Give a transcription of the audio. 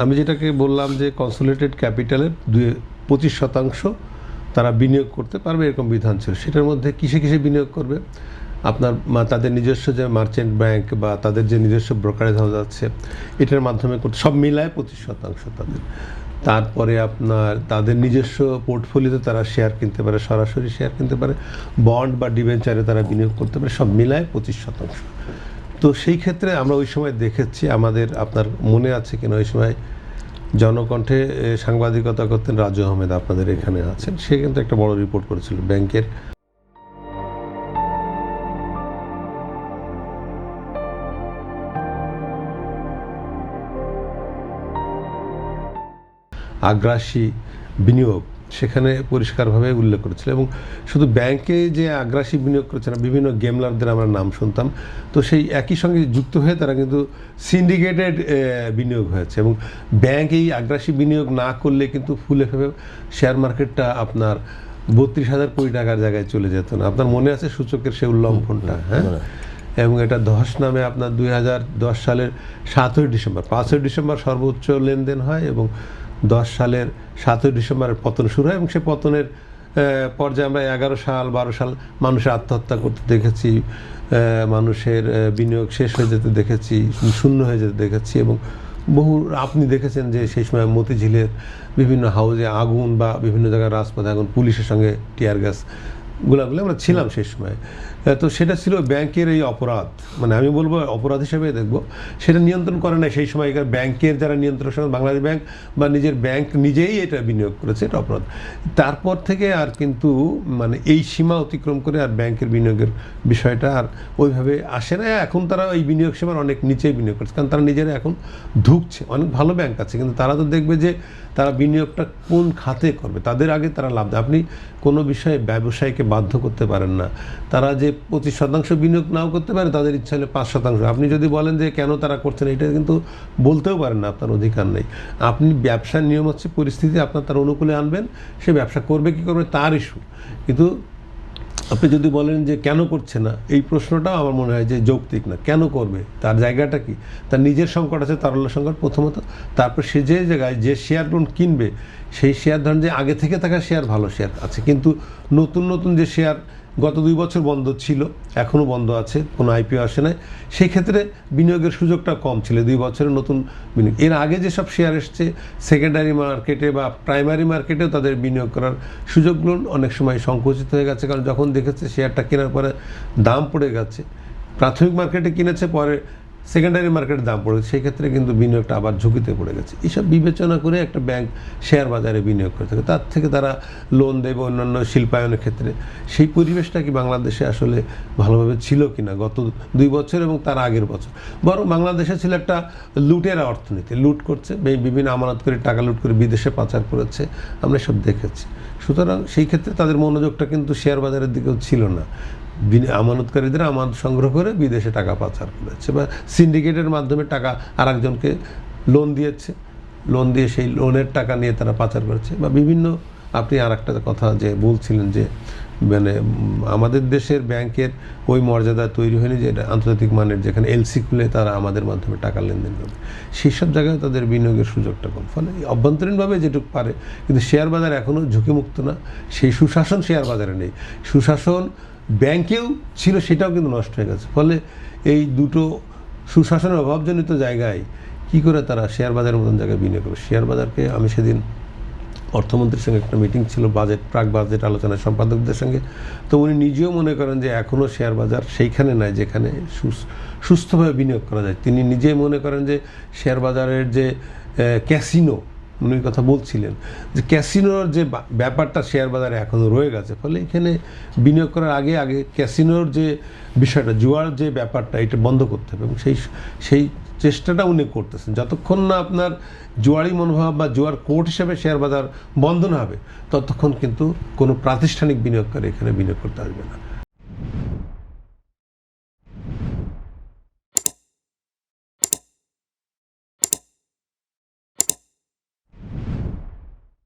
আমি যেটাকে বললাম যে কনসোলিডেটেড ক্যাপিটালের 25% তারা বিনিয়োগ করতে পারবে এরকম বিধান ছিল। সেটার মধ্যে কিসে কিসে বিনিয়োগ করবে, আপনার তাদের নিজস্ব যে মার্চেন্ট ব্যাংক বা তাদের যে নিজস্ব ব্রোকারেজ হাউস আছে এটার মাধ্যমে করতে, সব মিলায় 25% তাদের। তারপরে আপনার তাদের নিজস্ব পোর্টফোলিওতে তারা শেয়ার কিনতে পারে, সরাসরি শেয়ার কিনতে পারে, বন্ড বা ডিবেঞ্চারে তারা বিনিয়োগ করতে পারে, সব মিলায় 25%। তো সেই ক্ষেত্রে আমরা ওই সময় দেখেছি, আপনার মনে আছে কিনা, ওই সময় জনকণ্ঠে সাংবাদিকতা করতেন রাজু আহমেদ, আপনাদের এখানে আছেন, সে কিন্তু একটা বড় রিপোর্ট করেছিল ব্যাংকের আগ্রাসী বিনিয়োগ, সেখানে পরিষ্কারভাবে উল্লেখ করেছিল। এবং শুধু ব্যাংকে যে আগ্রাসী বিনিয়োগ করেছে না, বিভিন্ন গেমলারদের আমরা নাম শুনতাম, তো সেই একই সঙ্গে যুক্ত হয়ে তারা কিন্তু সিন্ডিকেটেড বিনিয়োগ হয়েছে। এবং ব্যাংক এই আগ্রাসী বিনিয়োগ না করলে কিন্তু ফুলে ফেপে শেয়ার মার্কেটটা আপনার 32,000 কোটি টাকার জায়গায় চলে যেত না। আপনার মনে আছে সূচকের সে উল্লঙ্ঘনটা? হ্যাঁ। এবং এটা ধস নামে আপনার 2010 সালের 7ই ডিসেম্বর, 5ই ডিসেম্বর সর্বোচ্চ লেনদেন হয় এবং 10 সালের 7ই ডিসেম্বরের পতন শুরু হয়। এবং সে পতনের পর্যায়ে আমরা 11 সাল 12 সাল মানুষের আত্মহত্যা করতে দেখেছি, মানুষের বিনিয়োগ শেষ হয়ে যেতে দেখেছি, শূন্য হয়ে যেতে দেখেছি। এবং বহু, আপনি দেখেছেন যে সেই সময় মতিঝিলের বিভিন্ন হাউজে আগুন বা বিভিন্ন জায়গায় রাজপথে আগুন, পুলিশের সঙ্গে টিয়ার গ্যাস, গুলাগুলো আমরা ছিলাম সেই সময়। তো সেটা ছিল ব্যাংকের এই অপরাধ, মানে আমি বলবো অপরাধ হিসেবে দেখবো। সেটা নিয়ন্ত্রণ করে না সেই সময়কার ব্যাংকের যারা নিয়ন্ত্রণ, বাংলাদেশ ব্যাংক বা নিজের ব্যাংক নিজেই এটা বিনিয়োগ করেছে, এটা অপরাধ। তারপর থেকে আর কিন্তু মানে এই সীমা অতিক্রম করে আর ব্যাংকের বিনিয়োগের বিষয়টা আর ওইভাবে আসে না। এখন তারা এই বিনিয়োগ সীমার অনেক নিচেই বিনিয়োগ করছে, কারণ তারা নিজেরা এখন ধুঁকছে। অনেক ভালো ব্যাংক আছে, কিন্তু তারা তো দেখবে যে তারা বিনিয়োগটা কোন খাতে করবে, তাদের আগে তারা লাভ। আপনি কোনো বিষয়ে ব্যবসায়ীকে বাধ্য করতে পারেন না। তারা যে 25% বিনিয়োগ নাও করতে পারে, তাদের ইচ্ছা হলে 5%। আপনি যদি বলেন যে কেন তারা করছেন, এটা কিন্তু বলতেও পারেন না, আপনার অধিকার নেই। আপনি ব্যবসার নিয়ম হচ্ছে পরিস্থিতি আপনার তার অনুকূলে আনবেন, সে ব্যবসা করবে কি করবে তার ইস্যু। কিন্তু আপনি যদি বলেন যে কেন করছে না, এই প্রশ্নটাও আমার মনে হয় যে যৌক্তিক না। কেন করবে, তার জায়গাটা কি? তার নিজের সংকট আছে, তারল্য সংকট প্রথমত। তারপর সে যে জায়গায় যে শেয়ারগুলো কিনবে, সেই শেয়ার ধরেন যে আগে থেকে থাকা শেয়ার ভালো শেয়ার আছে, কিন্তু নতুন নতুন যে শেয়ার গত 2 বছর বন্ধ ছিল, এখনও বন্ধ আছে, কোনো আইপিও আসে নাই, সেই ক্ষেত্রে বিনিয়োগের সুযোগটা কম ছিল 2 বছরের নতুন বিনিয়োগ। এর আগে যেসব শেয়ার এসছে সেকেন্ডারি মার্কেটে বা প্রাইমারি মার্কেটেও তাদের বিনিয়োগ করার সুযোগগুলো অনেক সময় সংকুচিত হয়ে গেছে, কারণ যখন দেখেছে শেয়ারটা কেনার পরে দাম পড়ে গেছে, প্রাথমিক মার্কেটে কিনেছে, পরে সেকেন্ডারি মার্কেটে দাম পড়ে, সেই ক্ষেত্রে কিন্তু বিনিয়োগটা আবার ঝুঁকিতে পড়ে গেছে। এইসব বিবেচনা করে একটা ব্যাংক শেয়ার বাজারে বিনিয়োগ করে থাকে, তার থেকে তারা লোন দেবে অন্যান্য শিল্পায়নের ক্ষেত্রে। সেই পরিবেশটা কি বাংলাদেশে আসলে ভালোভাবে ছিল কি না গত 2 বছর এবং তার আগের বছর? বরং বাংলাদেশে ছিল একটা লুটের অর্থনীতি, লুট করছে, বিভিন্ন আমানত করে টাকা লুট করে বিদেশে পাচার করেছে, আমরা সব দেখেছি। সুতরাং সেই ক্ষেত্রে তাদের মনোযোগটা কিন্তু শেয়ার বাজারের দিকেও ছিল না। আমানতকারীদের আমানত সংগ্রহ করে বিদেশে টাকা পাচার করেছে, বা সিন্ডিকেটের মাধ্যমে টাকা আরেকজনকে লোন দিয়েছে, লোন দিয়ে সেই লোনের টাকা নিয়ে তারা পাচার করেছে, বা বিভিন্ন। আপনি আর একটা কথা যে বলছিলেন যে মানে আমাদের দেশের ব্যাংকের ওই মর্যাদা তৈরি হয়নি যে আন্তর্জাতিক মানের, যেখানে এলসি খুলে তারা আমাদের মাধ্যমে টাকা লেনদেন করবে, সেই সব জায়গায় তাদের বিনিয়োগের সুযোগটা কম। ফলে অভ্যন্তরীণভাবে যেটুকু পারে, কিন্তু শেয়ার বাজার এখনও ঝুঁকিমুক্ত না। সেই সুশাসন শেয়ার বাজারে নেই, সুশাসন ব্যাংকেও ছিল, সেটাও কিন্তু নষ্ট হয়ে গেছে। ফলে এই দুটো সুশাসনের অভাবজনিত জায়গায় কী করে তারা শেয়ার বাজারের মতন জায়গায় বিনিয়োগ করবে? শেয়ার বাজারকে আমি সেদিন অর্থমন্ত্রীর সঙ্গে একটা মিটিং ছিল, প্রাক বাজেট আলোচনায় সম্পাদকদের সঙ্গে, তো উনি নিজেও মনে করেন যে এখনও শেয়ার বাজার সেইখানে নাই যেখানে সুস্থভাবে বিনিয়োগ করা যায়। তিনি নিজেই মনে করেন যে শেয়ার বাজারের যে ক্যাসিনো, উনি কথা বলছিলেন যে ক্যাসিনোর যে ব্যাপারটা শেয়ার বাজারে এখনও রয়ে গেছে। ফলে এখানে বিনিয়োগ করার আগে ক্যাসিনোর যে বিষয়টা, জুয়ার যে ব্যাপারটা, এটা বন্ধ করতে হবে। এবং সেই চেষ্টাটা উনি করতেছেন। যতক্ষণ না আপনার জুয়ারি মনোভাব বা জুয়ার কোর্ট হিসেবে শেয়ার বাজার বন্ধ না হবে, ততক্ষণ কিন্তু কোনো প্রাতিষ্ঠানিক বিনিয়োগকারী এখানে বিনিয়োগ করতে আসবে না।